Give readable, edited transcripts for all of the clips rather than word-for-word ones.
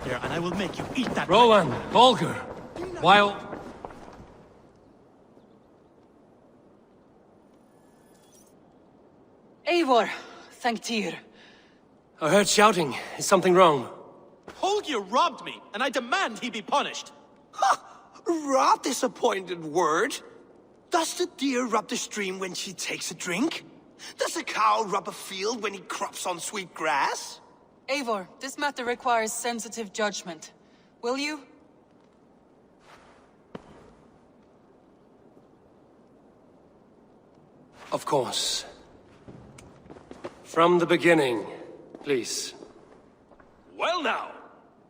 there, and I will make you eat that. Rowan, Holger, while... Eivor, thank Tyr. I heard shouting. Is something wrong? Holger robbed me, and I demand he be punished. Raw disappointed word. Does the deer rub the stream when she takes a drink? Does a cow rub a field when he crops on sweet grass? Eivor, this matter requires sensitive judgment. Will you? Of course. From the beginning, please. Well now,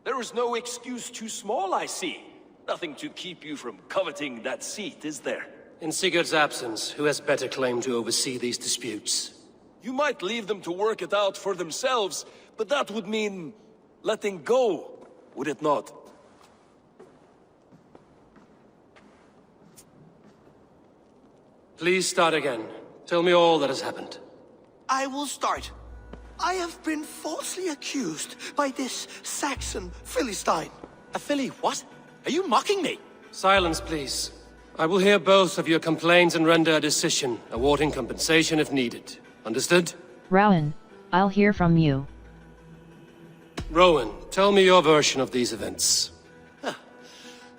there is no excuse too small, I see. Nothing to keep you from coveting that seat, is there? In Sigurd's absence, who has better claim to oversee these disputes? You might leave them to work it out for themselves, but that would mean letting go, would it not? Please start again. Tell me all that has happened. I will start. I have been falsely accused by this Saxon Philistine. A filly what? Are you mocking me? Silence, please. I will hear both of your complaints and render a decision, awarding compensation if needed. Understood? Rowan, I'll hear from you. Rowan, tell me your version of these events.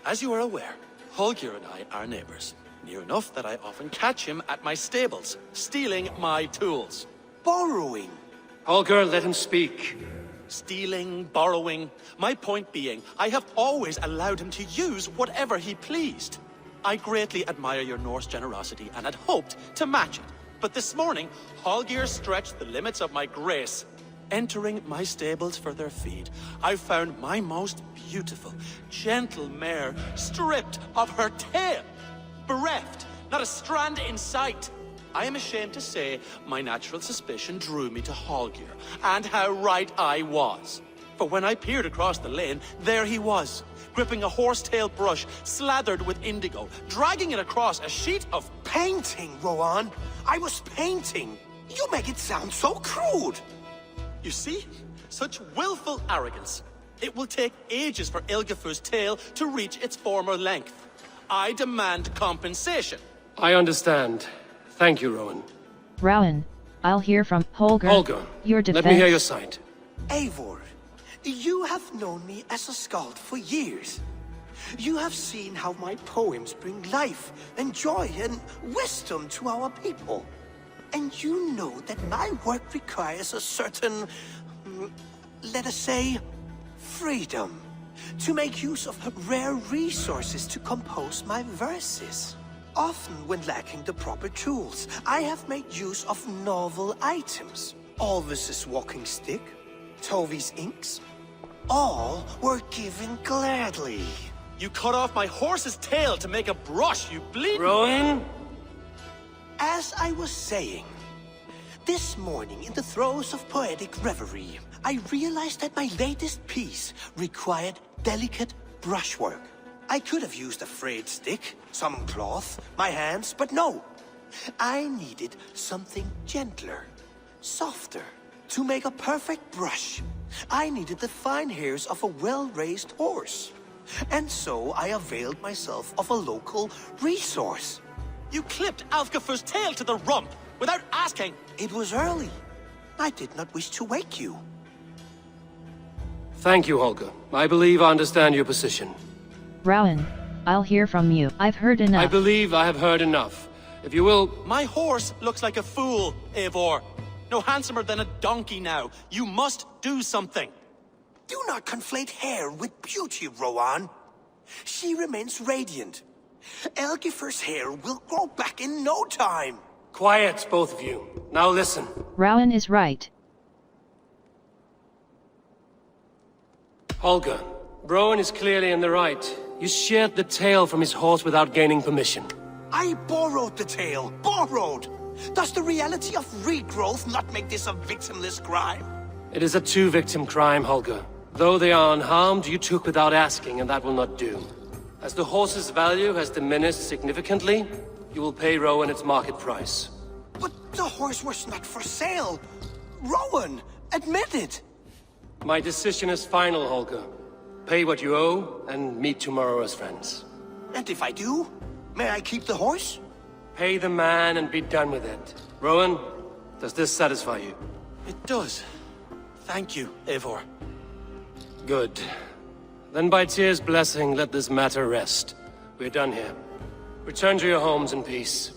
As you are aware, Holger and I are neighbors. Near enough that I often catch him at my stables, stealing my tools. Borrowing. Holger, let him speak. Stealing, borrowing. My point being, I have always allowed him to use whatever he pleased. I greatly admire your Norse generosity and had hoped to match it. But this morning, Holger stretched the limits of my grace. Entering my stables for their feed, I found my most beautiful, gentle mare stripped of her tail. Bereft, not a strand in sight. I am ashamed to say my natural suspicion drew me to Holger, and how right I was. For when I peered across the lane, there he was, gripping a horsetail brush slathered with indigo, dragging it across a sheet of Painting, Rowan. I was painting. You make it sound so crude. You see? Such willful arrogance. It will take ages for Ilgafur's tail to reach its former length. I demand compensation. I understand. Thank you, Rowan. Rowan, I'll hear from Holger. Holger, your defense. let me hear your side. Eivor, you have known me as a skald for years. You have seen how my poems bring life and joy and wisdom to our people. And you know that my work requires a certain, let us say, freedom to make use of rare resources to compose my verses. Often when lacking the proper tools, I have made use of novel items. Alvis's walking stick, Tovi's inks, all were given gladly. You cut off my horse's tail to make a brush, you bleed. Rowan? As I was saying, this morning in the throes of poetic reverie, I realized that my latest piece required delicate brushwork. I could have used a frayed stick, some cloth, my hands, but no. I needed something gentler, softer. To make a perfect brush, I needed the fine hairs of a well-raised horse. And so I availed myself of a local resource. You clipped Alfgafur's tail to the rump without asking. It was early. I did not wish to wake you. Thank you, Holger. I believe I understand your position. Rowan, I'll hear from you. I've heard enough. I believe I have heard enough. If you will... My horse looks like a fool, Eivor. No handsomer than a donkey now. You must do something. Do not conflate hair with beauty, Rowan. She remains radiant. Elgifur's hair will grow back in no time. Quiet, both of you. Now listen. Rowan is right. Holger, Rowan is clearly in the right. You sheared the tail from his horse without gaining permission. I borrowed the tail. Borrowed! Does the reality of regrowth not make this a victimless crime? It is a two-victim crime, Holger. Though they are unharmed, you took without asking, and that will not do. As the horse's value has diminished significantly, you will pay Rowan its market price. But the horse was not for sale. Rowan, admit it. My decision is final, Holger. Pay what you owe, and meet tomorrow as friends. And if I do, may I keep the horse? Pay the man and be done with it. Rowan, does this satisfy you? It does. Thank you, Eivor. Good. Then by Tyr's blessing, let this matter rest. We're done here. Return to your homes in peace.